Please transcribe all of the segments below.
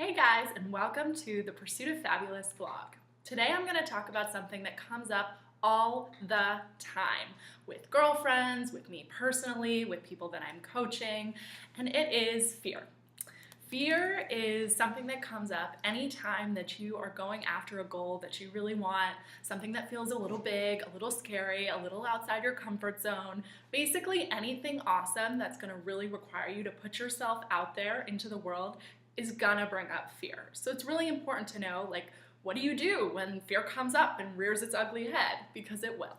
Hey guys, and welcome to the Pursuit of Fabulous vlog. Today I'm going to talk about something that comes up all the time with girlfriends, with me personally, with people that I'm coaching, and it is fear. Fear is something that comes up anytime that you are going after a goal that you really want, something that feels a little big, a little scary, a little outside your comfort zone. Basically anything awesome that's going to really require you to put yourself out there into the world is gonna bring up fear. So it's really important to know, what do you do when fear comes up and rears its ugly head? Because it will.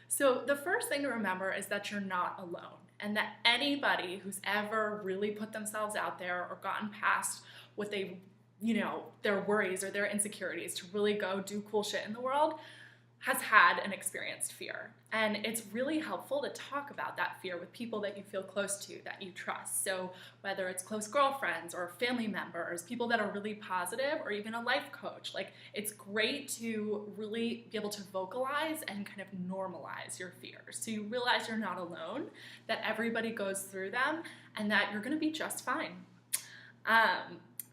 So the first thing to remember is that you're not alone, and that anybody who's ever really put themselves out there or gotten past what their worries or their insecurities to really go do cool shit in the world has had and experienced fear. And it's really helpful to talk about that fear with people that you feel close to, that you trust. So whether it's close girlfriends or family members, people that are really positive, or even a life coach, it's great to really be able to vocalize and kind of normalize your fears. So you realize you're not alone, that everybody goes through them, and that you're gonna be just fine.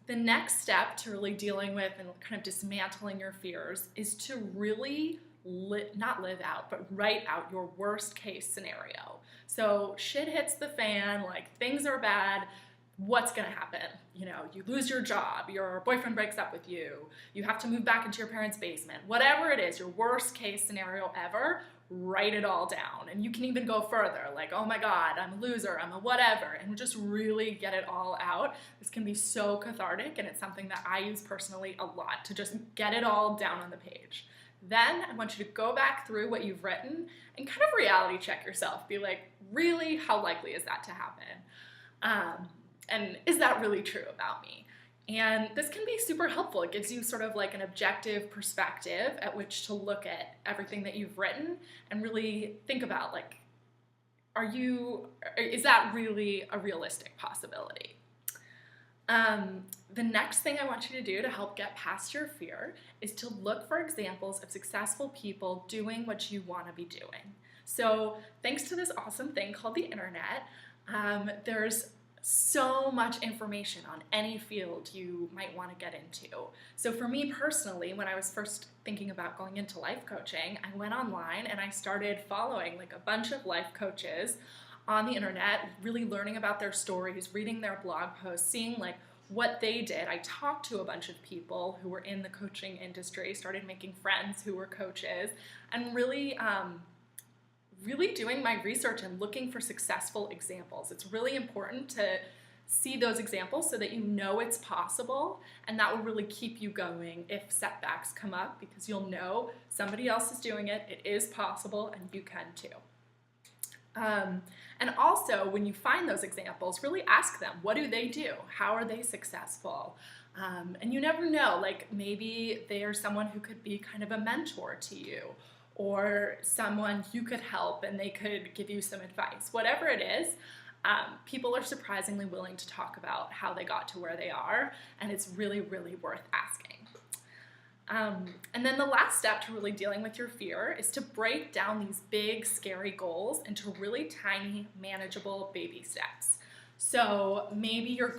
The next step to really dealing with and kind of dismantling your fears is to really not live out, but write out your worst case scenario. So shit hits the fan, things are bad, what's gonna happen? You lose your job, your boyfriend breaks up with you, you have to move back into your parents' basement, whatever it is, your worst case scenario ever, write it all down. And you can even go further, oh my God, I'm a loser, I'm a whatever, and just really get it all out. This can be so cathartic, and it's something that I use personally a lot, to just get it all down on the page. Then I want you to go back through what you've written and kind of reality check yourself. Be like, really, how likely is that to happen? And is that really true about me? And this can be super helpful. It gives you sort of an objective perspective at which to look at everything that you've written and really think about, is that really a realistic possibility? The next thing I want you to do to help get past your fear is to look for examples of successful people doing what you want to be doing. So thanks to this awesome thing called the internet, there's so much information on any field you might want to get into. So for me personally, when I was first thinking about going into life coaching, I went online and I started following a bunch of life coaches on the internet, really learning about their stories, reading their blog posts, seeing what they did. I talked to a bunch of people who were in the coaching industry, started making friends who were coaches, and really doing my research and looking for successful examples. It's really important to see those examples so that you know it's possible, and that will really keep you going if setbacks come up, because you'll know somebody else is doing it, it is possible, and you can too. And also, when you find those examples, really ask them, what do they do? How are they successful? And you never know, maybe they are someone who could be kind of a mentor to you, or someone you could help and they could give you some advice. Whatever it is, people are surprisingly willing to talk about how they got to where they are, and it's really, really worth asking. And then the last step to really dealing with your fear is to break down these big, scary goals into really tiny, manageable baby steps. So maybe your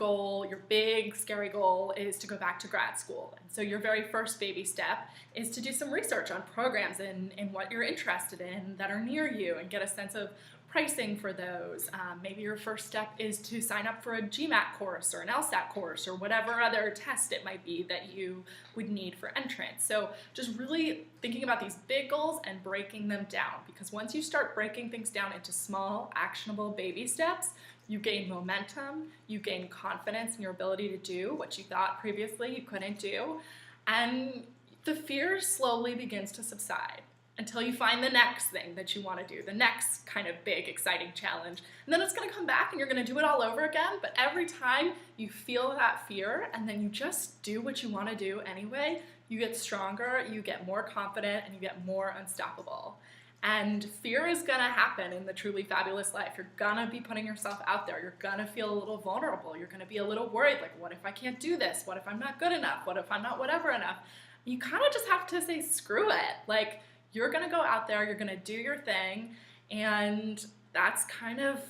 big, scary goal is to go back to grad school. And so your very first baby step is to do some research on programs and what you're interested in that are near you, and get a sense of pricing for those. Maybe your first step is to sign up for a GMAT course or an LSAT course, or whatever other test it might be that you would need for entrance. So just really thinking about these big goals and breaking them down, because once you start breaking things down into small, actionable baby steps, you gain momentum, you gain confidence in your ability to do what you thought previously you couldn't do, and the fear slowly begins to subside until you find the next thing that you want to do, the next kind of big, exciting challenge. And then it's going to come back and you're going to do it all over again, but every time you feel that fear and then you just do what you want to do anyway, you get stronger, you get more confident, and you get more unstoppable. And fear is gonna happen in the truly fabulous life. You're gonna be putting yourself out there. You're gonna feel a little vulnerable. You're gonna be a little worried, what if I can't do this? What if I'm not good enough? What if I'm not whatever enough? You kind of just have to say, screw it. You're gonna go out there, you're gonna do your thing, and that's kind of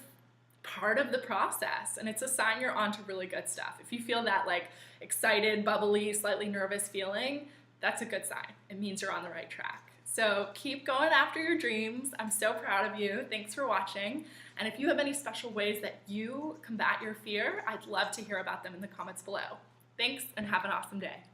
part of the process, and it's a sign you're onto really good stuff. If you feel that like excited, bubbly, slightly nervous feeling, that's a good sign. It means you're on the right track. So keep going after your dreams. I'm so proud of you. Thanks for watching. And if you have any special ways that you combat your fear, I'd love to hear about them in the comments below. Thanks, and have an awesome day.